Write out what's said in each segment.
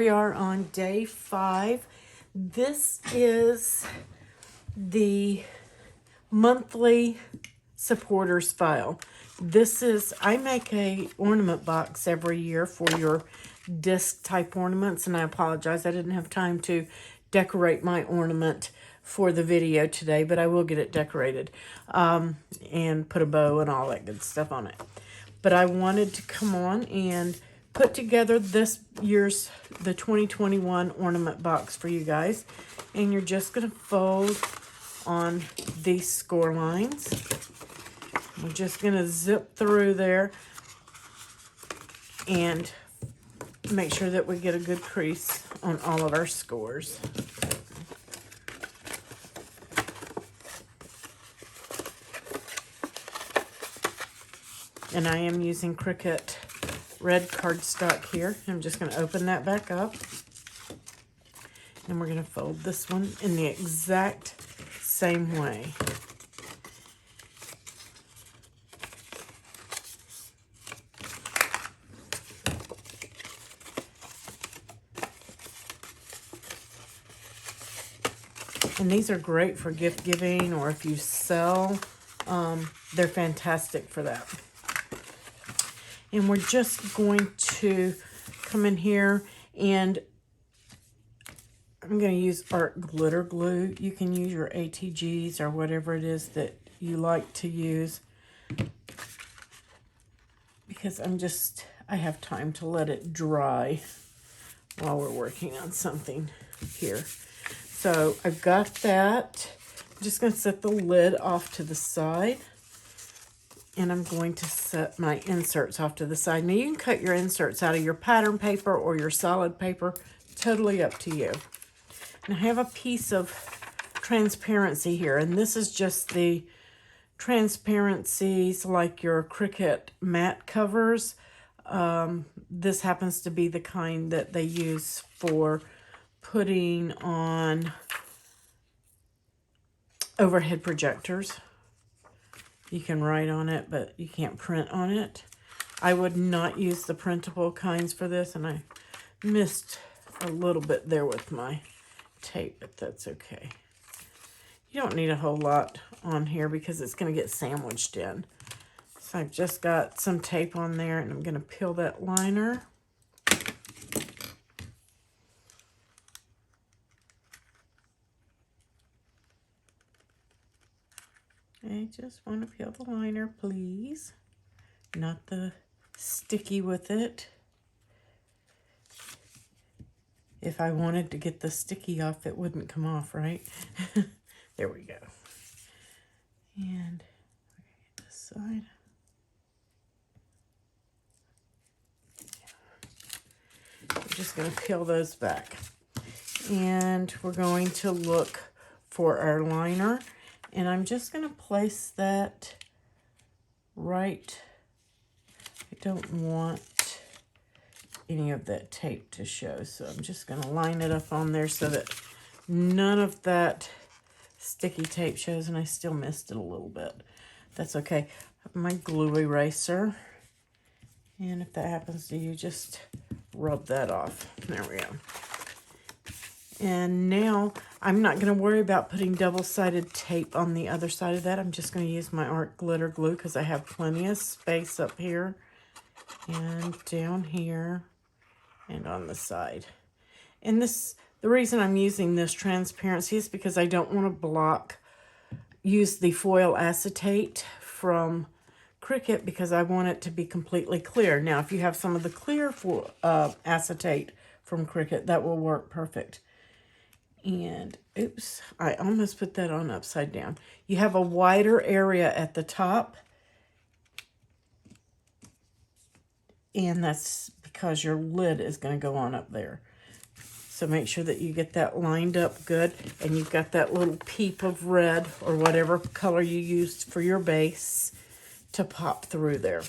we are on day 5. This is the monthly supporters file. I make a ornament box every year for your disc type ornaments, and I apologize, I didn't have time to decorate my ornament for the video today, but I will get it decorated and put a bow and all that good stuff on it. But I wanted to come on and put together this year's, the 2021 ornament box for you guys. And you're just going to fold on these score lines. We're just going to zip through there and make sure that we get a good crease on all of our scores. And I am using Cricut red cardstock here. I'm just going to open that back up. And we're going to fold this one in the exact same way. And these are great for gift giving, or if you sell, they're fantastic for that. And we're just going to come in here, and I'm going to use art glitter glue. You can use your ATGs or whatever it is that you like to use, because I have time to let it dry while we're working on something here. So I've got that. I'm just going to set the lid off to the side. And I'm going to set my inserts off to the side. Now, you can cut your inserts out of your pattern paper or your solid paper. Totally up to you. And I have a piece of transparency here. And this is just the transparencies like your Cricut matte covers. This happens to be the kind that they use for putting on overhead projectors. You can write on it, but you can't print on it. I would not use the printable kinds for this, and I missed a little bit there with my tape, but that's okay. You don't need a whole lot on here because it's going to get sandwiched in. So I've just got some tape on there, and I'm going to peel that liner. I just want to peel the liner, please. Not the sticky with it. If I wanted to get the sticky off, it wouldn't come off, right? There we go. And get this side. We're just going to peel those back. And we're going to look for our liner. And I'm just going to place that right. I don't want any of that tape to show, so I'm just going to line it up on there so that none of that sticky tape shows, and I still missed it a little bit. That's okay. I have my glue eraser, and if that happens to you, just rub that off. There we go. And now I'm not going to worry about putting double-sided tape on the other side of that. I'm just going to use my art glitter glue because I have plenty of space up here and down here and on the side. And the reason I'm using this transparency is because I don't want to use the foil acetate from Cricut, because I want it to be completely clear. Now, if you have some of the clear acetate from Cricut, that will work perfect. And, oops, I almost put that on upside down. You have a wider area at the top. And that's because your lid is going to go on up there. So make sure that you get that lined up good. And you've got that little peep of red or whatever color you used for your base to pop through there.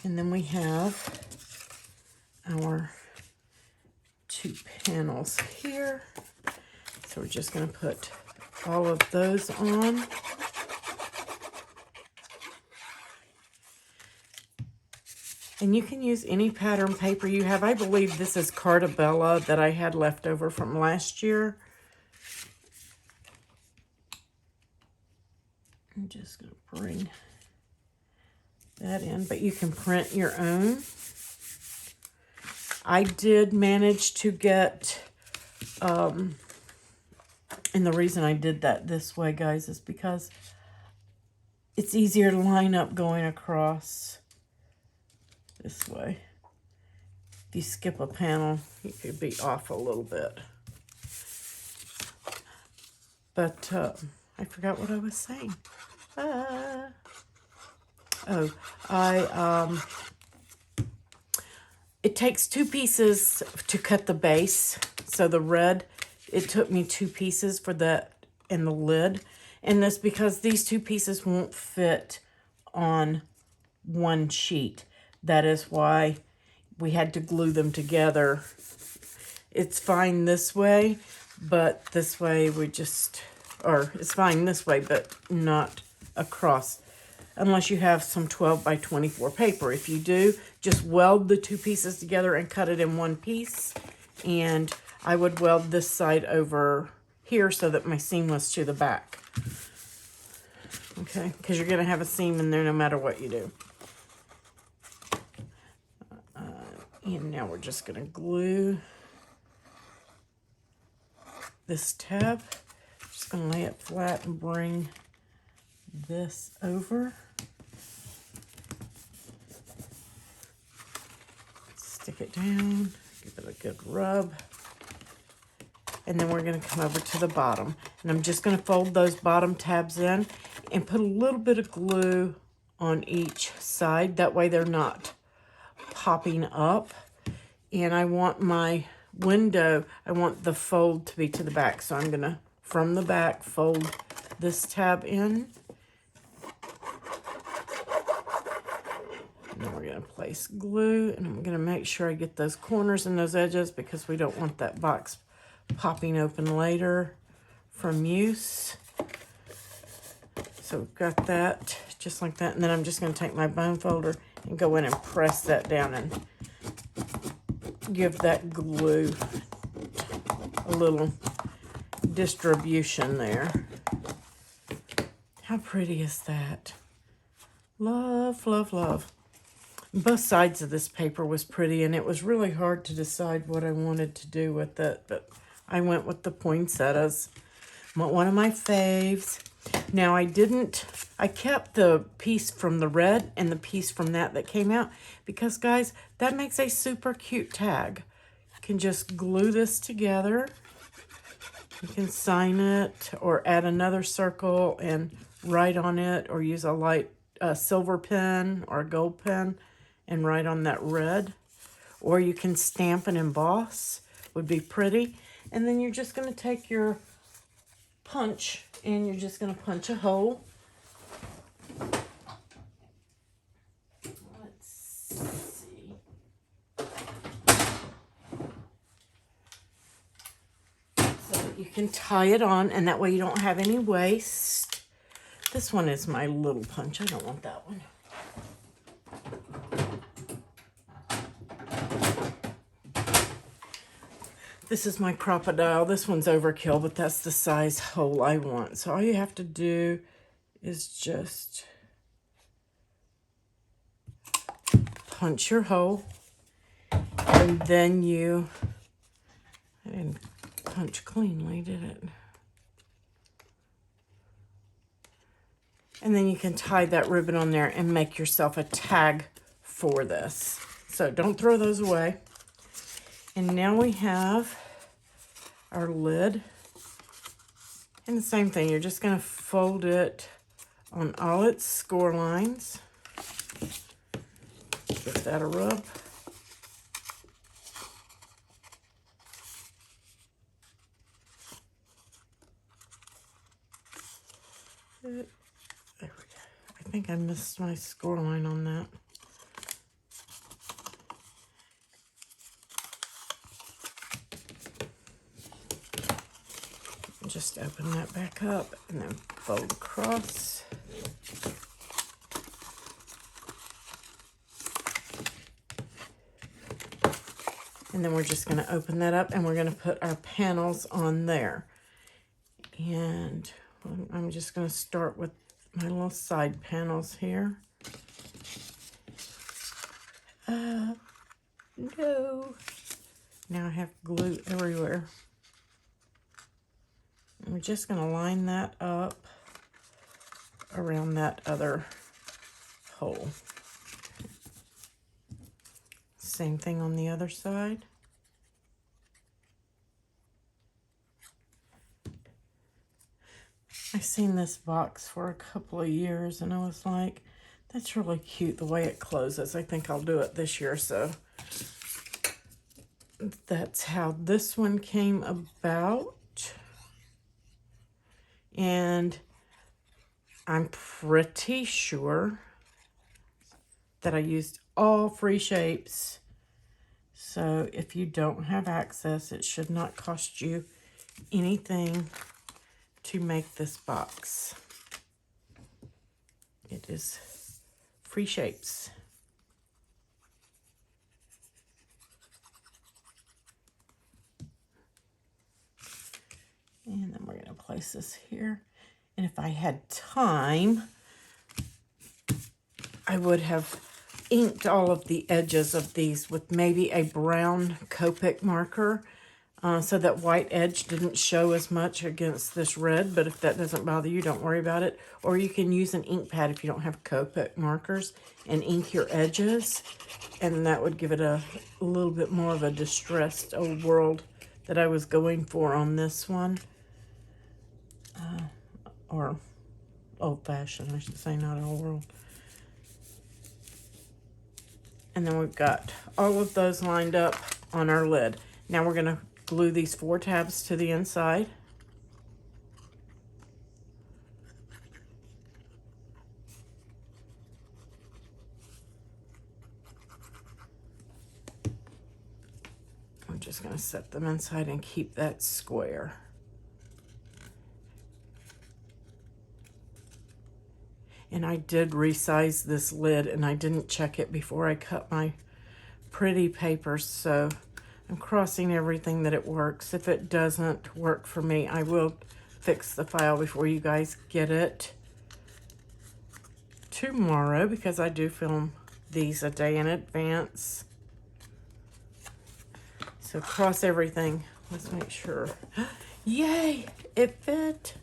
And then we have our 2 panels here. So we're just going to put all of those on. And you can use any pattern paper you have. I believe this is Cartabella that I had left over from last year. I'm just going to bring that in, but you can print your own. I did manage to get, and the reason I did that this way, guys, is because it's easier to line up going across this way. If you skip a panel, you could be off a little bit. But I forgot what I was saying. It takes 2 pieces to cut the base. So the red, it took me 2 pieces for that and the lid. And that's because these 2 pieces won't fit on one sheet. That is why we had to glue them together. It's fine this way, but this way we just, or it's fine this way, but not across. Unless you have some 12 by 24 paper. If you do, just weld the 2 pieces together and cut it in one piece. And I would weld this side over here so that my seam was to the back. Okay, because you're going to have a seam in there no matter what you do. And now we're just going to glue this tab. Just going to lay it flat and bring this over. Stick it down, give it a good rub. And then we're going to come over to the bottom. And I'm just going to fold those bottom tabs in and put a little bit of glue on each side. That way they're not popping up. And I want my window, I want the fold to be to the back. So I'm going to, from the back, fold this tab in. And then we're going to place glue, and I'm going to make sure I get those corners and those edges because we don't want that box popping open later from use. So we've got that just like that. And then I'm just going to take my bone folder and go in and press that down and give that glue a little distribution there. How pretty is that? Love, love, love. Both sides of this paper was pretty, and it was really hard to decide what I wanted to do with it, but I went with the poinsettias. One of my faves. Now I kept the piece from the red and the piece from that came out because, guys, that makes a super cute tag. You can just glue this together. You can sign it or add another circle and write on it, or use a light silver pen or a gold pen and write on that red. Or you can stamp and emboss, would be pretty. And then you're just going to take your punch and you're just going to punch a hole. Let's see. So that you can tie it on, and that way you don't have any waste. This one is my little punch. I don't want that one. This is my crocodile. This one's overkill, but that's the size hole I want. So all you have to do is just punch your hole. And then I didn't punch cleanly, did it? And then you can tie that ribbon on there and make yourself a tag for this. So don't throw those away. And now we have our lid. And the same thing, you're just going to fold it on all its score lines. Give that a rub. There we go. I think I missed my score line on that. Just open that back up and then fold across. And then we're just going to open that up and we're going to put our panels on there. And I'm just going to start with my little side panels here. No. Now I have glue everywhere. And we're just going to line that up around that other hole. Same thing on the other side. I've seen this box for a couple of years and I was like, that's really cute the way it closes. I think I'll do it this year. So that's how this one came about. And I'm pretty sure that I used all free shapes. So if you don't have access, it should not cost you anything to make this box. It is free shapes. And then we're going to place this here. And if I had time, I would have inked all of the edges of these with maybe a brown Copic marker so that white edge didn't show as much against this red. But if that doesn't bother you, don't worry about it. Or you can use an ink pad if you don't have Copic markers and ink your edges. And that would give it a little bit more of a distressed old world that I was going for on this one. Or old-fashioned, I should say, not old world. And then we've got all of those lined up on our lid. Now we're going to glue these 4 tabs to the inside. I'm just going to set them inside and keep that square. And I did resize this lid and I didn't check it before I cut my pretty papers, so I'm crossing everything that it works. If it doesn't work for me, I will fix the file before you guys get it tomorrow, because I do film these a day in advance. So cross everything. Let's make sure. Yay! It fit.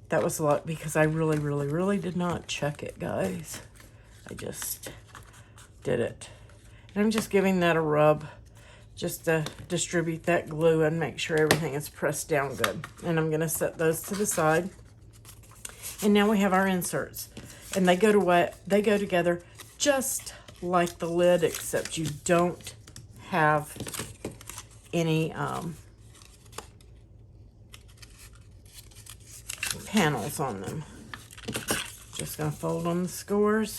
That was luck because I really did not check it, guys. I just did it. And I'm just giving that a rub just to distribute that glue and make sure everything is pressed down good. And I'm going to set those to the side. And now we have our inserts. And they go together just like the lid, except you don't have any panels on them. Just going to fold on the scores.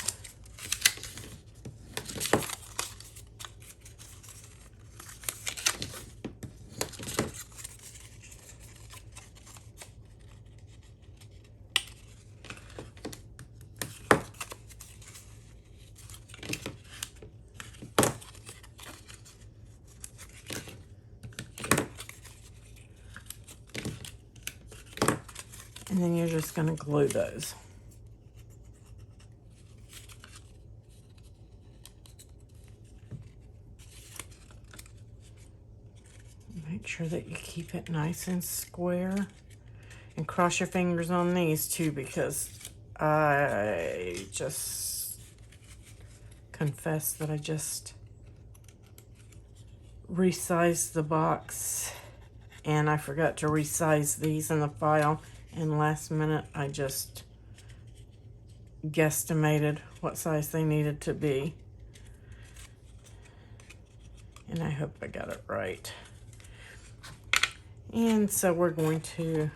And then you're just going to glue those. Make sure that you keep it nice and square. And cross your fingers on these too, because I just confess that I just resized the box and I forgot to resize these in the file. And last minute, I just guesstimated what size they needed to be. And I hope I got it right. And so we're going to,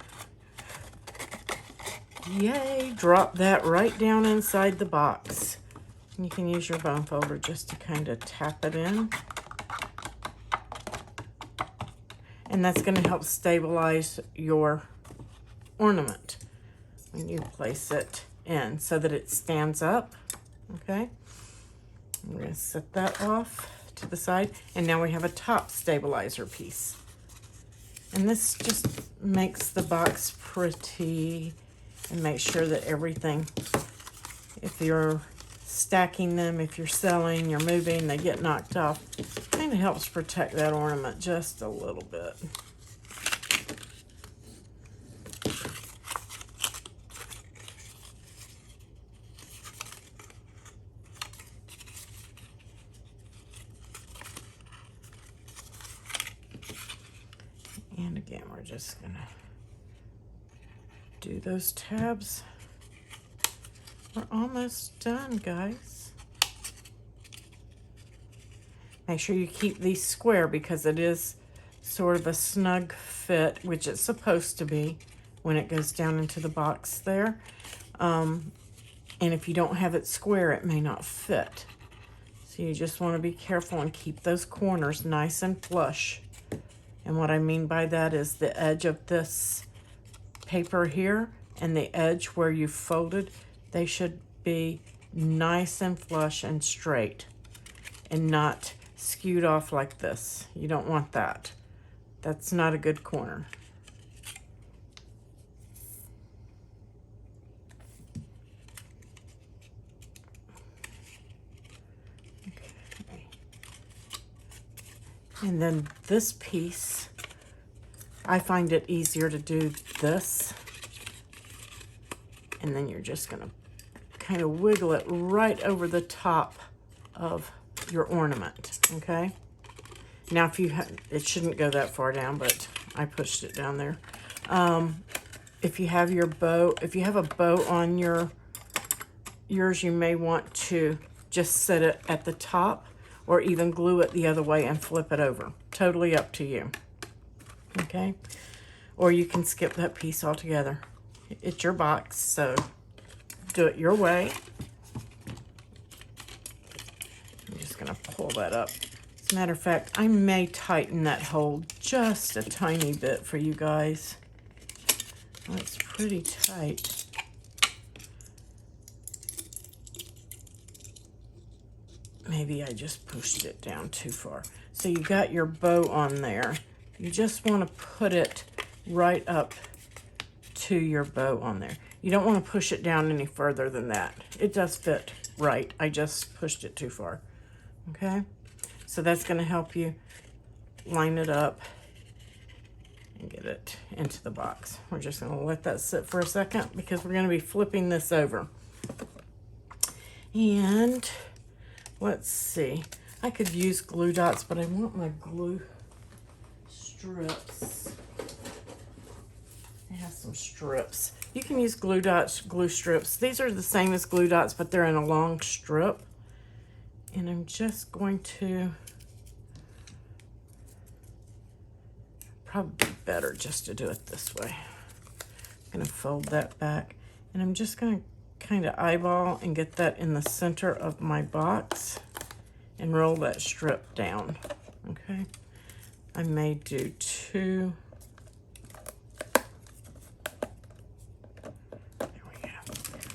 yay, drop that right down inside the box. And you can use your bone folder just to kind of tap it in. And that's going to help stabilize your ornament when you place it in so that it stands up. Okay, I'm going to set that off to the side, and now we have a top stabilizer piece. And this just makes the box pretty and make sure that everything, if you're stacking them, if you're selling, you're moving, they get knocked off, kind of helps protect that ornament just a little bit. And again, we're just gonna do those tabs. We're almost done, guys. Make sure you keep these square because it is sort of a snug fit, which it's supposed to be when it goes down into the box there. And if you don't have it square, it may not fit. So you just want to be careful and keep those corners nice and flush. And what I mean by that is the edge of this paper here and the edge where you folded, they should be nice and flush and straight and not skewed off like this. You don't want that. That's not a good corner. Okay. And then this piece, I find it easier to do this. And then you're just gonna kind of wiggle it right over the top of your ornament, okay? Now, if you it shouldn't go that far down, but I pushed it down there. If you have your bow, if you have a bow on yours, you may want to just set it at the top or even glue it the other way and flip it over. Totally up to you, okay? Or you can skip that piece altogether. It's your box, so do it your way. I'm just gonna pull that up. As a matter of fact, I may tighten that hole just a tiny bit for you guys. Oh, it's pretty tight. Maybe I just pushed it down too far. So you got your bow on there. You just want to put it right up to your bow on there. You don't want to push it down any further than that. It does fit right. I just pushed it too far. Okay? So that's going to help you line it up and get it into the box. We're just going to let that sit for a second because we're going to be flipping this over. And let's see. I could use glue dots, but I want my glue strips. It has some strips. You can use glue dots, glue strips. These are the same as glue dots, but they're in a long strip. And I'm just going to, probably better just to do it this way. I'm going to fold that back. And I'm just going to kind of eyeball and get that in the center of my box and roll that strip down. Okay. I may do two. There we go.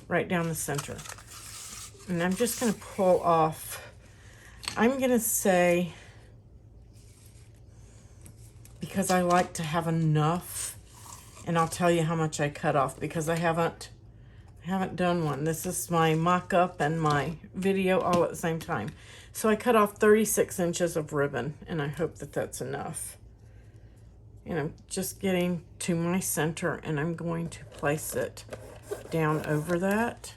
Right down the center. And I'm just going to pull off, I'm going to say, because I like to have enough, and I'll tell you how much I cut off because I haven't done one. This is my mock-up and my video all at the same time. So I cut off 36 inches of ribbon, and I hope that that's enough. And I'm just getting to my center, and I'm going to place it down over that.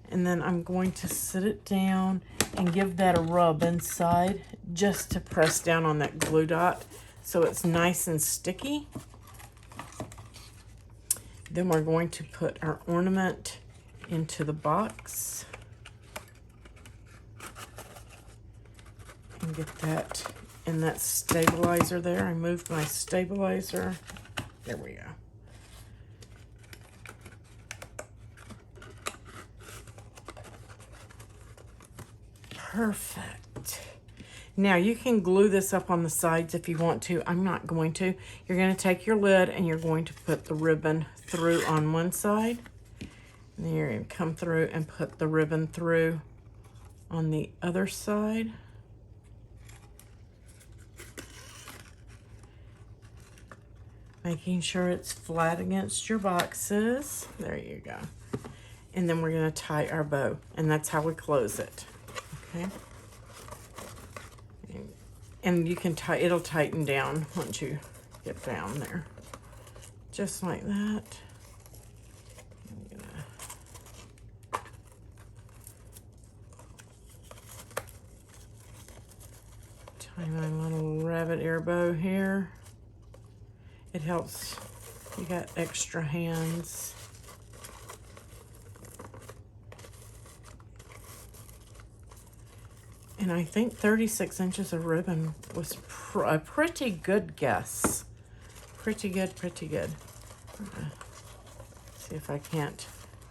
And then I'm going to sit it down and give that a rub inside just to press down on that glue dot so it's nice and sticky. Then we're going to put our ornament into the box. And get that in that stabilizer there. I moved my stabilizer. There we go. Perfect. Now you can glue this up on the sides if you want to. I'm not going to. You're going to take your lid and you're going to put the ribbon through on one side. And then you're going to come through and put the ribbon through on the other side. Making sure it's flat against your boxes. There you go. And then we're going to tie our bow, and that's how we close it. Okay. And you can tie, it'll tighten down once you get down there. Just like that. Tie my little rabbit ear bow here. It helps, you got extra hands. And I think 36 inches of ribbon was a pretty good guess. Pretty good, pretty good. See if I can't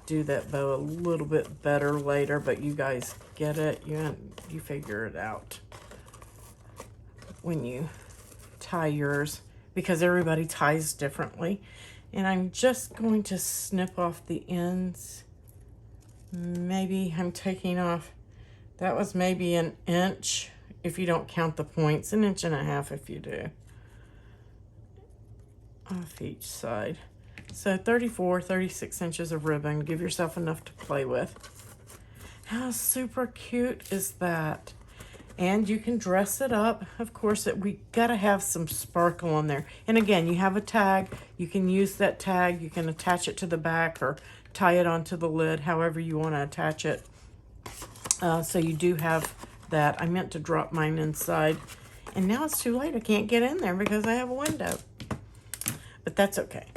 do that bow a little bit better later, but you guys get it. You figure it out when you tie yours, because everybody ties differently. And I'm just going to snip off the ends. Maybe I'm taking off, that was maybe an inch if you don't count the points, an inch and a half if you do, off each side. So 34, 36 inches of ribbon. Give yourself enough to play with. How super cute is that? And you can dress it up. Of course, we gotta have some sparkle on there. And again, you have a tag. You can use that tag. You can attach it to the back or tie it onto the lid, however you want to attach it. So you do have that. I meant to drop mine inside, and now it's too late. I can't get in there because I have a window. But that's okay.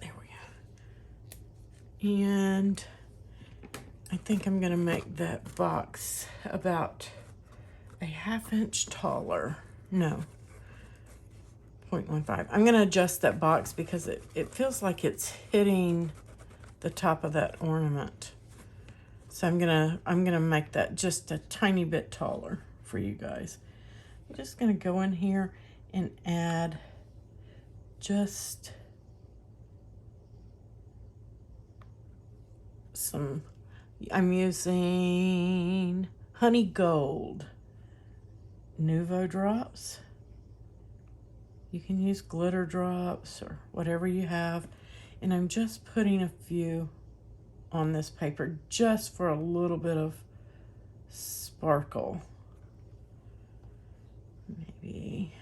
There we go. And I think I'm gonna make that box about a 1/2 inch taller. No, 0.15. I'm gonna adjust that box because it feels like it's hitting the top of that ornament. So I'm gonna make that just a tiny bit taller for you guys. I'm just gonna go in here and add just some, I'm using Honey Gold Nouveau drops. You can use glitter drops or whatever you have. And I'm just putting a few on this paper just for a little bit of sparkle. Maybe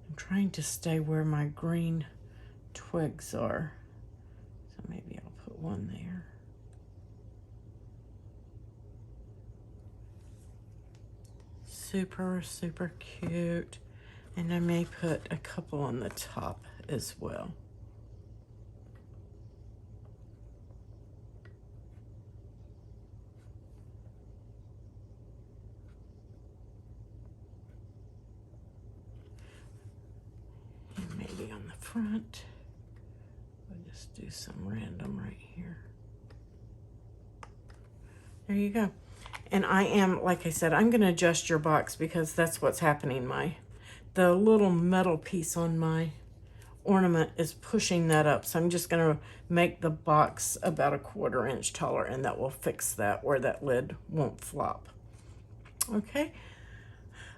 I'm trying to stay where my green twigs are. So maybe I'll put one there. Super, super cute. And I may put a couple on the top as well. And maybe on the front. I'll just do some random right here. There you go. And I am, like I said, I'm going to adjust your box because that's what's happening. The little metal piece on my ornament is pushing that up. So I'm just going to make the box about a 1/4 inch taller, and that will fix that where that lid won't flop. Okay.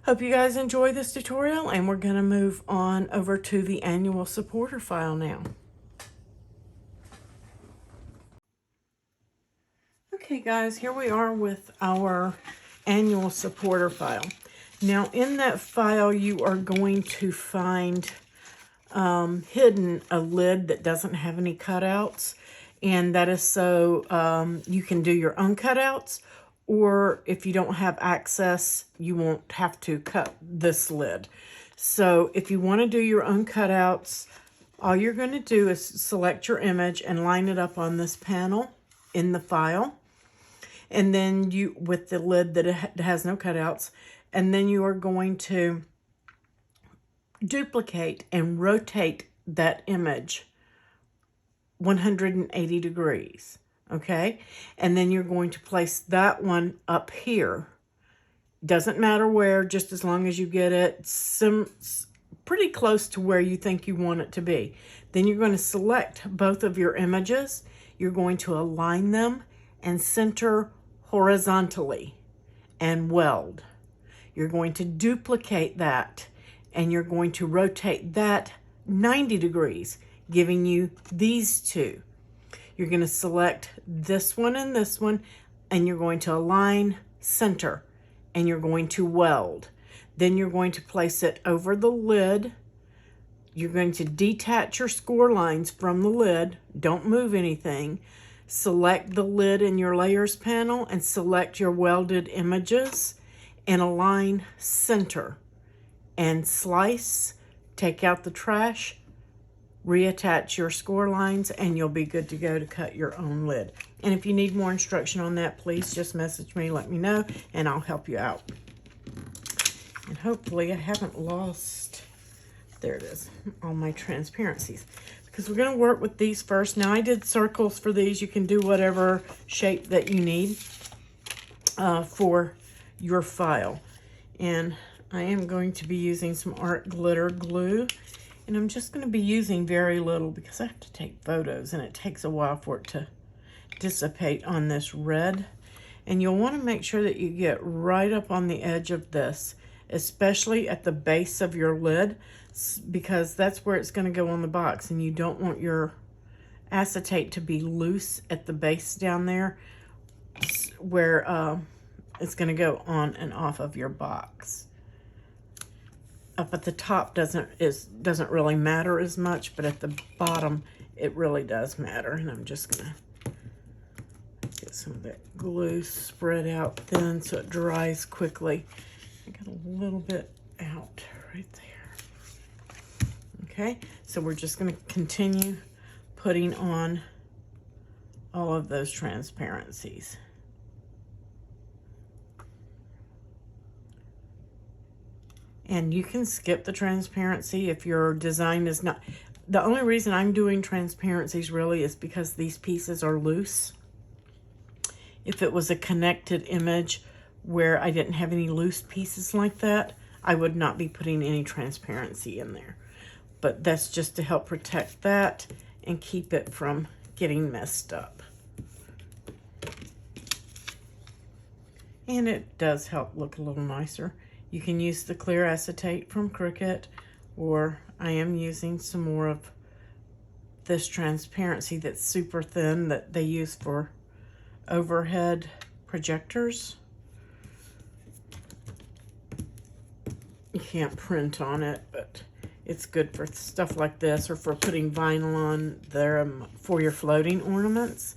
Hope you guys enjoy this tutorial, and we're going to move on over to the annual supporter file now. Okay guys, here we are with our annual supporter file. Now in that file you are going to find hidden a lid that doesn't have any cutouts, and that is so you can do your own cutouts, or if you don't have access you won't have to cut this lid. So if you want to do your own cutouts, all you're going to do is select your image and line it up on this panel in the file. And then you, with the lid that has no cutouts, and then you are going to duplicate and rotate that image 180 degrees, okay? And then you're going to place that one up here. Doesn't matter where, just as long as you get it pretty close to where you think you want it to be. Then you're going to select both of your images. You're going to align them and center horizontally and weld. You're going to duplicate that and you're going to rotate that 90 degrees, giving you these two. You're going to select this one, and you're going to align center, and you're going to weld. Then you're going to place it over the lid. You're going to detach your score lines from the lid. Don't move anything. Select the lid in your layers panel and select your welded images and align center and slice. Take out the trash, reattach your score lines, and you'll be good to go to cut your own lid. And if you need more instruction on that, please just message me, let me know, and I'll help you out. And hopefully I haven't lost, there it is, all my transparencies. Because we're going to work with these first. Now I did circles for these. You can do whatever shape that you need for your file. And I am going to be using some art glitter glue. And I'm just going to be using very little because I have to take photos and it takes a while for it to dissipate on this red. And you'll want to make sure that you get right up on the edge of this, especially at the base of your lid, because that's where it's going to go on the box, and you don't want your acetate to be loose at the base down there where it's going to go on and off of your box. Up at the top doesn't really matter as much, but at the bottom it really does matter. And I'm just going to get some of that glue spread out thin so it dries quickly. I got a little bit out right there. Okay, so we're just going to continue putting on all of those transparencies. And you can skip the transparency if your design is not. The only reason I'm doing transparencies really is because these pieces are loose. If it was a connected image where I didn't have any loose pieces like that, I would not be putting any transparency in there. But that's just to help protect that and keep it from getting messed up. And it does help look a little nicer. You can use the clear acetate from Cricut, or I am using some more of this transparency that's super thin that they use for overhead projectors. You can't print on it, but it's good for stuff like this, or for putting vinyl on there for your floating ornaments.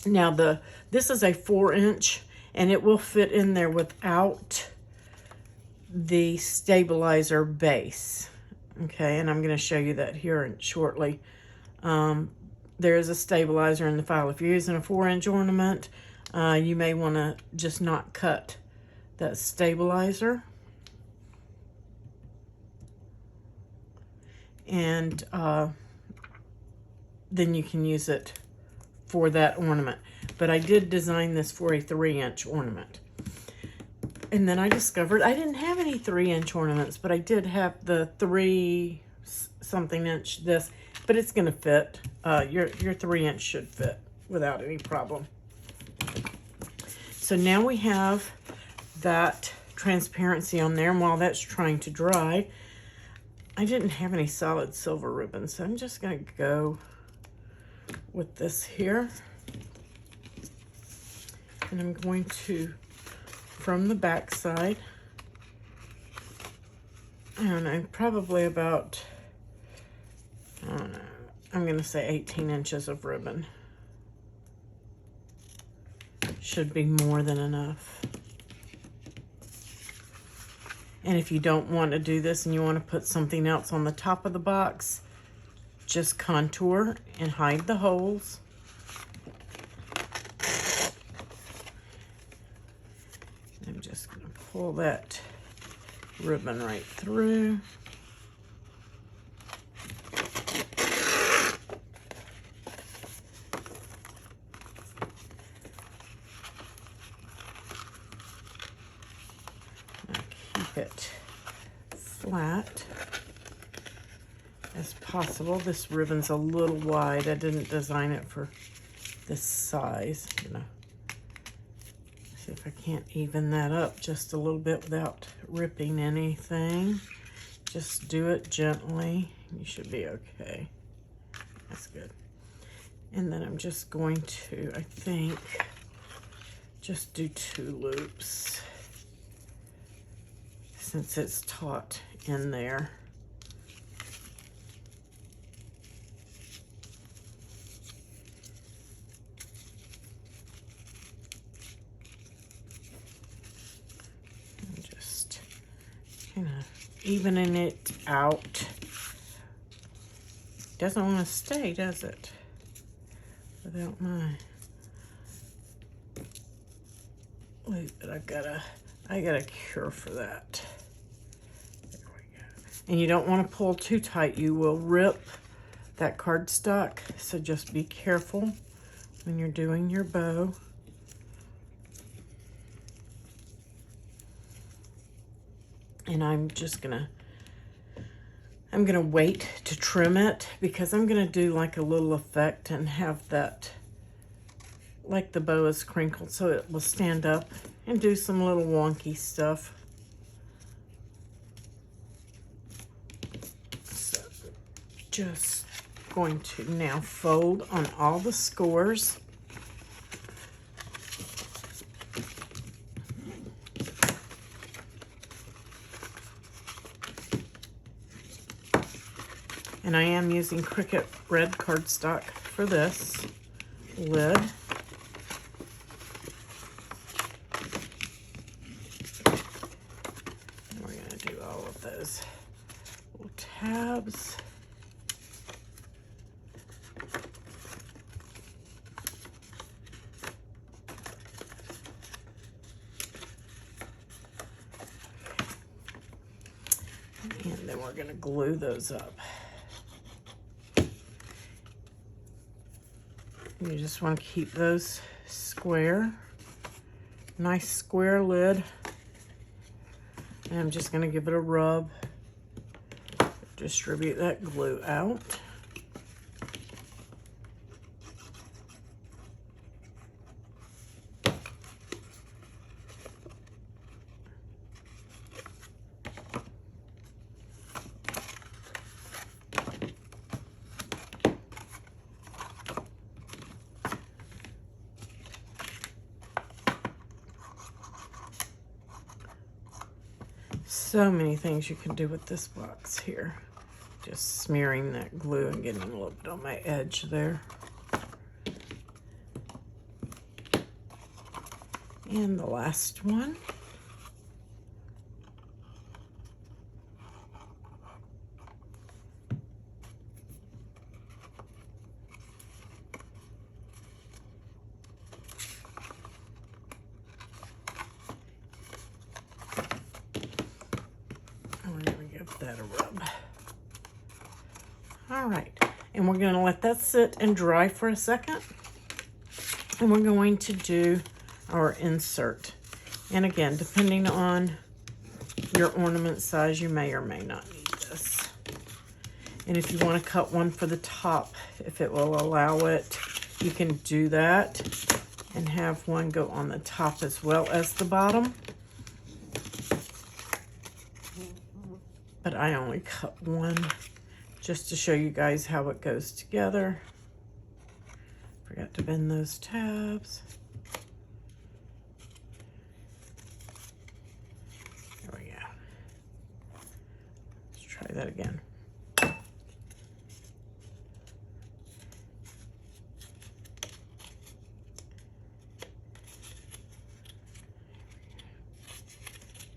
Now this is a 4-inch, and it will fit in there without the stabilizer base. Okay, and I'm going to show you that here shortly. There is a stabilizer in the file. If you're using a 4-inch ornament, you may want to just not cut that stabilizer. And then you can use it for that ornament. But I did design this for a 3-inch ornament. And then I discovered I didn't have any 3-inch ornaments, but I did have the 3-something inch this, but it's going to fit. Your 3-inch should fit without any problem. So now we have that transparency on there, and while that's trying to dry, I didn't have any solid silver ribbon, so I'm just going to go with this here. And I'm going to, from the back side, and I'm probably about, I don't know, I'm going to say 18 inches of ribbon. Should be more than enough. And if you don't want to do this and you want to put something else on the top of the box, just contour and hide the holes. I'm just going to pull that ribbon right through. Keep it flat as possible. This ribbon's a little wide. I didn't design it for this size, you know. See, See if I can't even that up just a little bit without ripping anything. Just do it gently. You should be okay. That's good. And then I'm just going to, I think, just do 2 loops since it's taut in there. And just kind of evening it out. Doesn't want to stay, does it? Without my loop, but I got a cure for that. There we go. And you don't want to pull too tight. You will rip that cardstock, so just be careful when you're doing your bow. And I'm gonna wait to trim it because I'm gonna do like a little effect and have that, like the bow is crinkled, so it will stand up, and do some little wonky stuff. So just going to now fold on all the scores. And I am using Cricut red cardstock for this lid. And we're gonna do all of those little tabs. And then we're gonna glue those up. You just want to keep those square, nice square lid. And I'm just going to give it a rub, distribute that glue out. So many things you can do with this box here. Just smearing that glue and getting a little bit on my edge there. And the last one. That a rub. All right, and we're going to let that sit and dry for a second, and we're going to do our insert. And again, depending on your ornament size, you may or may not need this. And if you want to cut one for the top, if it will allow it, you can do that and have one go on the top as well as the bottom. But I only cut one just to show you guys how it goes together. Forgot to bend those tabs. There we go. Let's try that again.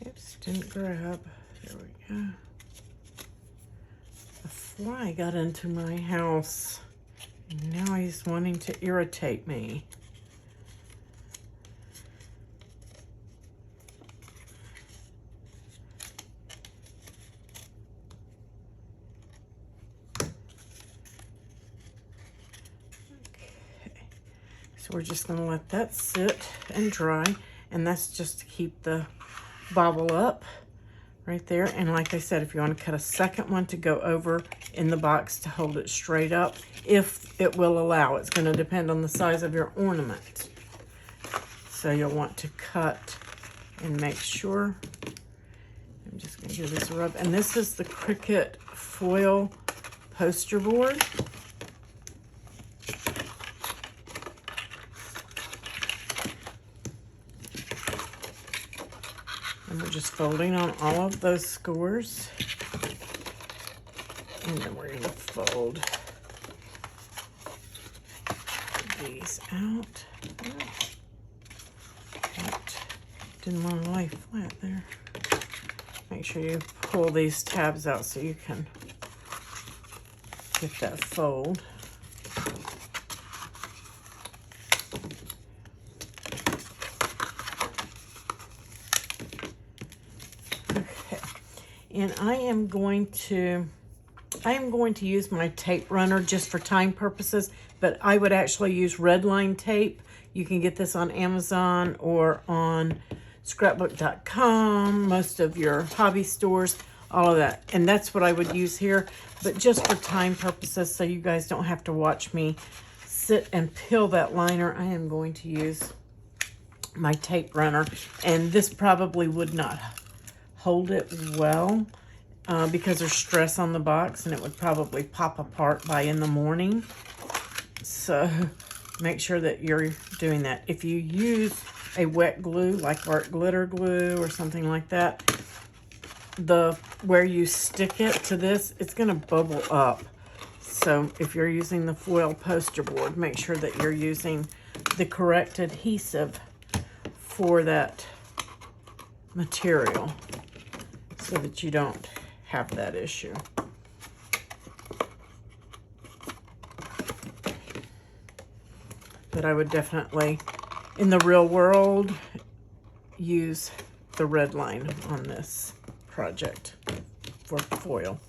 Oops, didn't grab. There we go. Fly got into my house, and now he's wanting to irritate me. Okay, so we're just going to let that sit and dry, and that's just to keep the bobble up. Right there. And like I said, if you want to cut a second one to go over in the box to hold it straight up, if it will allow, it's going to depend on the size of your ornament. So you'll want to cut and make sure. I'm just going to give this a rub. And this is the Cricut foil poster board. And we're just folding on all of those scores. And then we're going to fold these out. That didn't want to lay flat there. Make sure you pull these tabs out so you can get that fold. Okay, and I am going to use my tape runner just for time purposes, but I would actually use red line tape. You can get this on Amazon or on scrapbook.com, most of your hobby stores, all of that. And that's what I would use here, but just for time purposes, so you guys don't have to watch me sit and peel that liner, I am going to use my tape runner. And this probably would not hold it well because there's stress on the box, and it would probably pop apart by in the morning. So make sure that you're doing that. If you use a wet glue like art glitter glue or something like that, where you stick it to this, it's going to bubble up. So if you're using the foil poster board, make sure that you're using the correct adhesive for that material so that you don't have that issue. But I would definitely, in the real world, use the red line on this project for foil.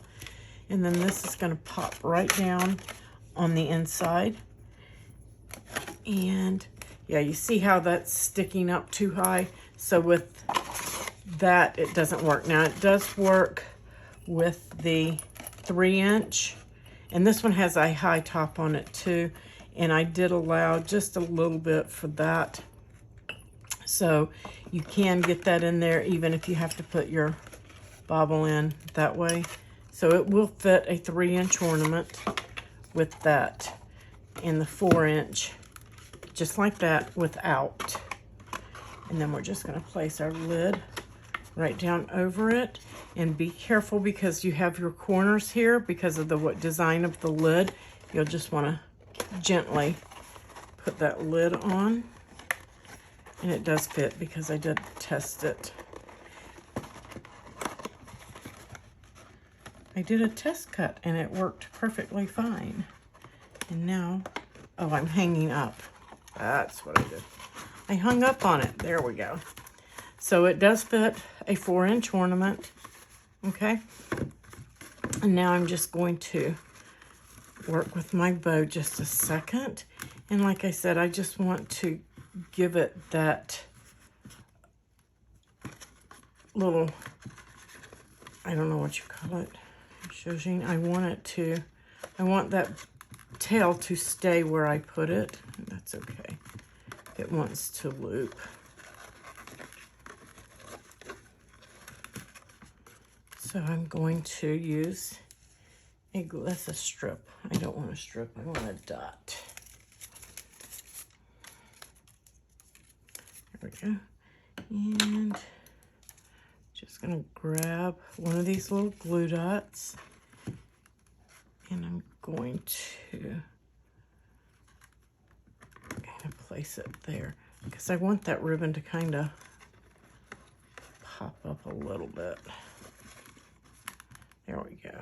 And then this is going to pop right down on the inside. And yeah, you see how that's sticking up too high? So with that, it doesn't work. Now it does work with the 3-inch, and this one has a high top on it too. And I did allow just a little bit for that. So you can get that in there even if you have to put your bobble in that way. So it will fit a 3-inch ornament with that, and the 4-inch, just like that, without. And then we're just gonna place our lid right down over it. And be careful because you have your corners here because of the design of the lid. You'll just wanna gently put that lid on, and it does fit because I did test it. I did a test cut and it worked perfectly fine. And now, oh, I'm hanging up. That's what I did. I hung up on it. There we go. So it does fit a 4-inch ornament. Okay. And now I'm just going to work with my bow just a second. And like I said, I just want to give it that little, I don't know what you call it, Shojin. I want that tail to stay where I put it. That's okay. It wants to loop. So I'm going to use that's a strip. I don't want a strip, I want a dot. There we go. And just gonna grab one of these little glue dots, and I'm going to kind of place it there because I want that ribbon to kind of pop up a little bit. There we go.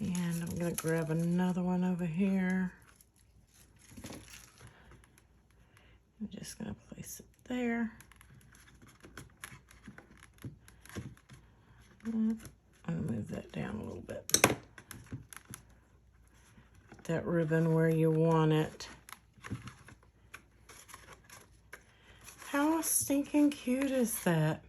And I'm going to grab another one over here. I'm just going to place it there. I'm going to move that down a little bit. Put that ribbon where you want it. How stinking cute is that?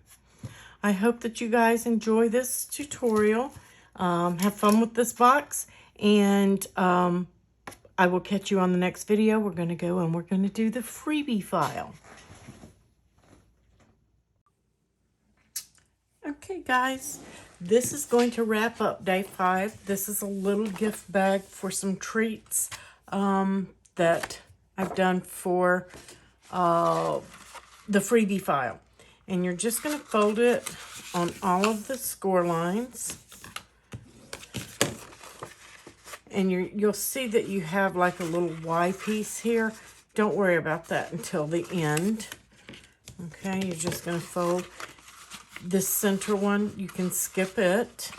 I hope that you guys enjoy this tutorial. Have fun with this box, and I will catch you on the next video. We're going to go and we're going to do the freebie file. Okay, guys, this is going to wrap up day 5. This is a little gift bag for some treats that I've done for the freebie file. And you're just going to fold it on all of the score lines. And you'll see that you have like a little Y piece here. Don't worry about that until the end. Okay, you're just going to fold this center one. You can skip it.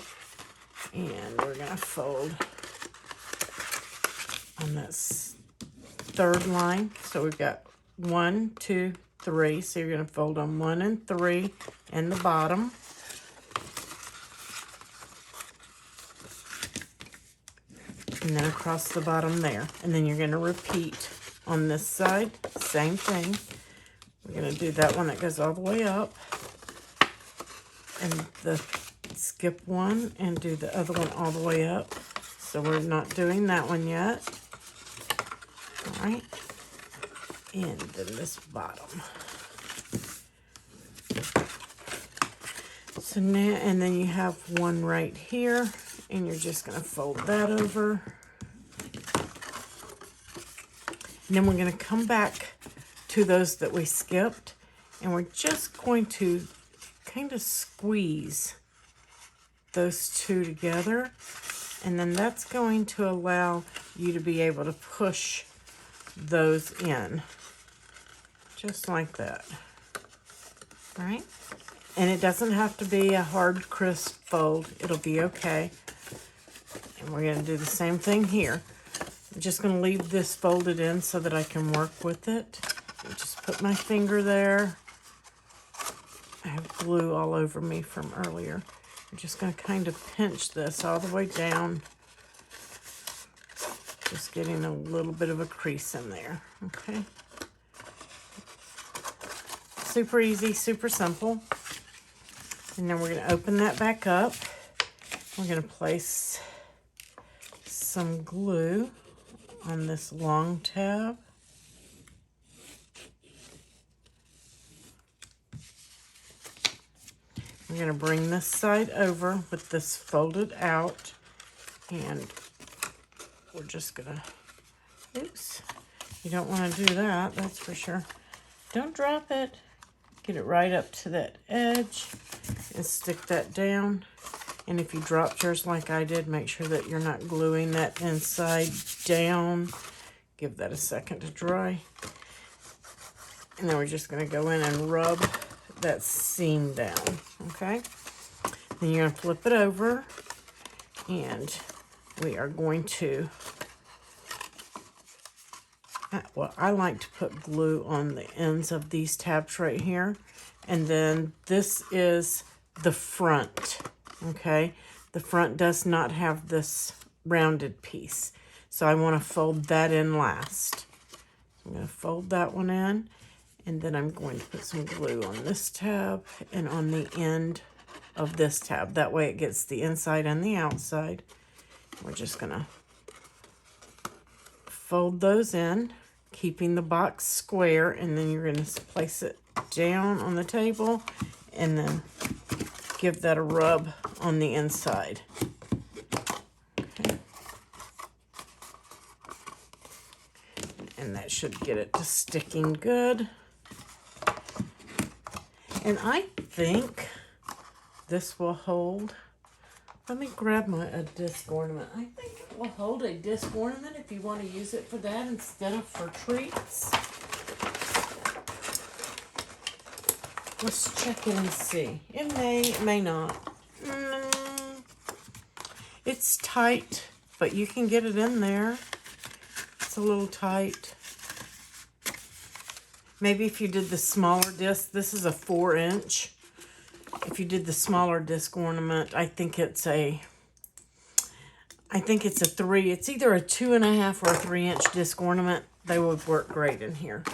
And we're going to fold on this third line. So we've got 1, 2, 3. So you're going to fold on 1 and 3 and the bottom. And then across the bottom there. And then you're going to repeat on this side. Same thing. We're going to do that one that goes all the way up. And the skip one and do the other one all the way up. So we're not doing that one yet. All right. And then this bottom. So now, and then you have one right here. And you're just going to fold that over. And then we're going to come back to those that we skipped. And we're just going to kind of squeeze those two together. And then that's going to allow you to be able to push those in. Just like that. All right? And it doesn't have to be a hard, crisp fold. It'll be okay. And we're going to do the same thing here. I'm just going to leave this folded in so that I can work with it. Just put my finger there. I have glue all over me from earlier. I'm just going to kind of pinch this all the way down. Just getting a little bit of a crease in there. Okay. Super easy, super simple. And then we're going to open that back up. We're going to place some glue on this long tab. We're going to bring this side over with this folded out, and we're just going to, oops, you don't want to do that, that's for sure. Don't drop it. Get it right up to that edge and stick that down. And if you dropped yours like I did, make sure that you're not gluing that inside down. Give that a second to dry. And then we're just going to go in and rub that seam down, okay? Then you're going to flip it over, and we are going to, well, I like to put glue on the ends of these tabs right here. And then this is the front, okay? The front does not have this rounded piece. So I want to fold that in last. I'm going to fold that one in. And then I'm going to put some glue on this tab and on the end of this tab. That way it gets the inside and the outside. We're just going to fold those in, keeping the box square, and then you're going to place it down on the table and then give that a rub on the inside. Okay. And that should get it to sticking good. And I think this will hold. Let me grab a disc ornament. I think it will hold a disc ornament if you want to use it for that instead of for treats. Let's check it and see. It may not. It's tight, but you can get it in there. It's a little tight. Maybe if you did the smaller disc, this is a 4-inch. If you did the smaller disc ornament, I think it's a 3. It's either a 2.5 or a 3-inch disc ornament. They would work great in here.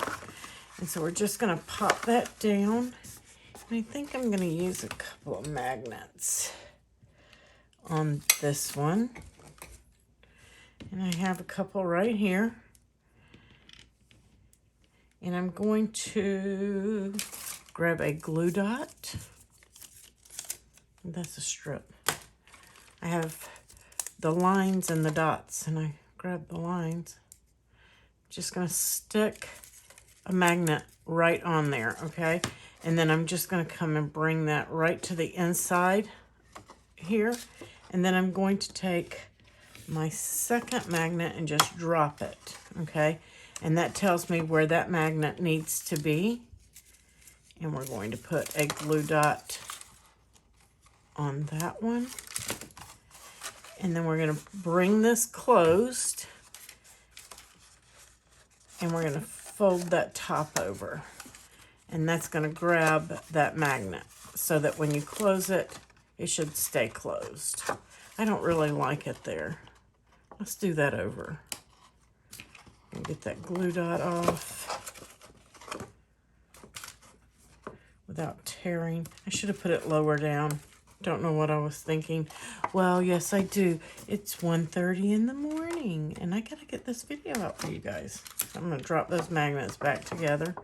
And so we're just going to pop that down. And I think I'm going to use a couple of magnets on this one. And I have a couple right here. And I'm going to grab a glue dot. That's a strip. I have the lines and the dots, and I grab the lines. Just gonna stick a magnet right on there, okay? And then I'm just gonna come and bring that right to the inside here. And then I'm going to take my second magnet and just drop it, okay? And that tells me where that magnet needs to be. And we're going to put a glue dot on that one. And then we're going to bring this closed. And we're going to fold that top over. And that's going to grab that magnet so that when you close it, it should stay closed. I don't really like it there. Let's do that over. And get that glue dot off without tearing. I should have put it lower down. Don't know what I was thinking. Well, yes, I do. It's 1:30 in the morning, and I gotta get this video out for you guys. I'm gonna drop those magnets back together.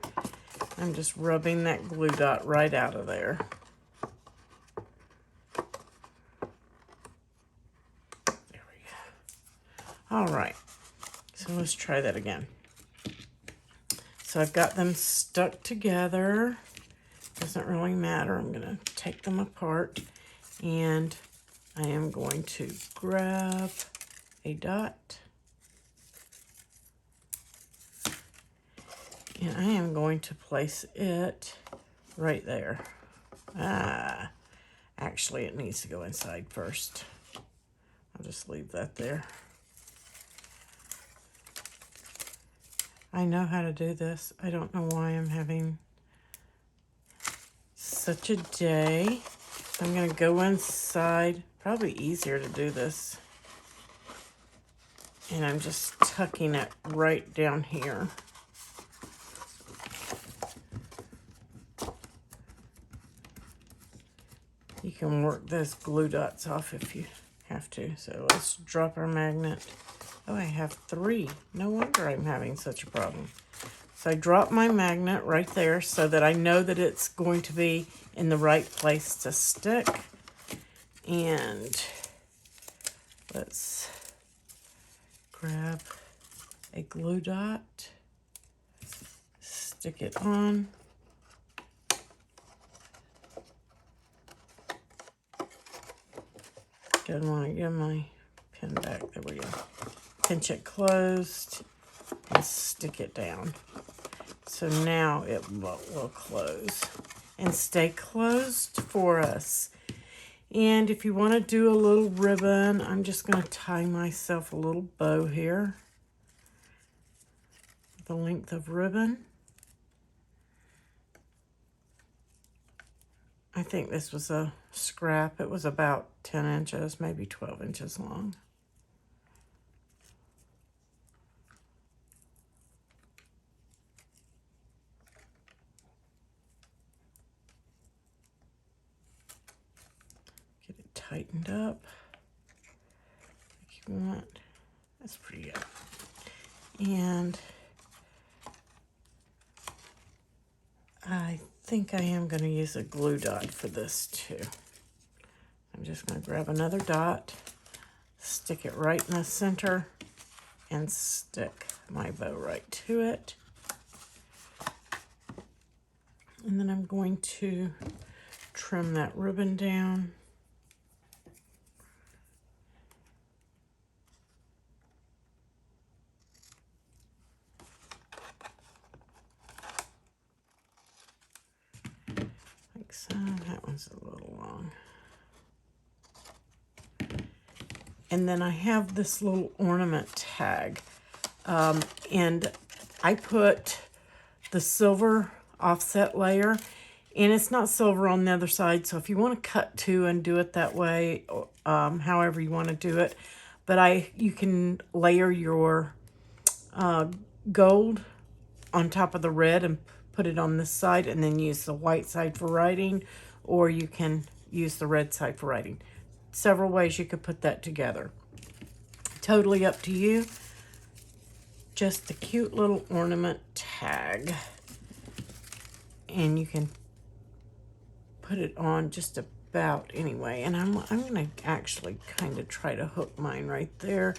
I'm just rubbing that glue dot right out of there. There we go. All right, so let's try that again. So I've got them stuck together. Doesn't really matter. I'm gonna take them apart, and I am going to grab a dot, and I am going to place it right there. Actually it needs to go inside first. I'll just leave that there. I know how to do this. I don't know why I'm having such a day. I'm gonna go inside. Probably easier to do this. And I'm just tucking it right down here. You can work those glue dots off if you have to. So let's drop our magnet. Oh, I have 3. No wonder I'm having such a problem. So I drop my magnet right there so that I know that it's going to be in the right place to stick. And let's grab a glue dot, stick it on. Didn't want to get my pin back. There we go. Pinch it closed and stick it down. So now it will close and stay closed for us. And if you want to do a little ribbon, I'm just going to tie myself a little bow here. The length of ribbon. I think this was a scrap. It was about 10 inches, maybe 12 inches long. Get it tightened up like you want. That's pretty good. And I think I am going to use a glue dot for this too. I'm just going to grab another dot, stick it right in the center, and stick my bow right to it. And then I'm going to trim that ribbon down. Like so. That one's a little long. And then I have this little ornament tag. And I put the silver offset layer, and it's not silver on the other side, so if you want to cut two and do it that way, however you want to do it, but you can layer your gold on top of the red and put it on this side, and then use the white side for writing, or you can use the red side for writing. Several ways you could put that together. Totally up to you. Just a cute little ornament tag. And you can put it on just a about anyway. And I'm going to actually kind of try to hook mine right there.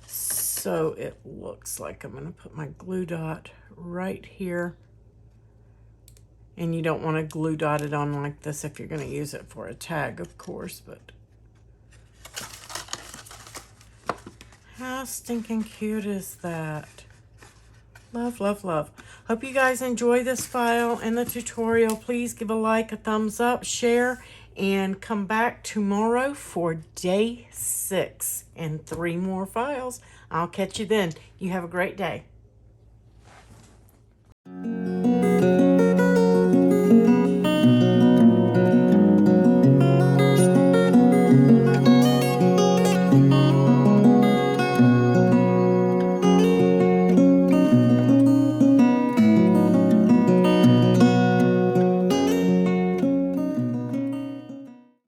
So it looks like I'm going to put my glue dot right here. And you don't want to glue dot it on like this if you're going to use it for a tag, of course. But how stinking cute is that? Love, love, love. Hope you guys enjoy this file and the tutorial. Please give a like, a thumbs up, share, and come back tomorrow for day 6 and 3 more files. I'll catch you then. You have a great day.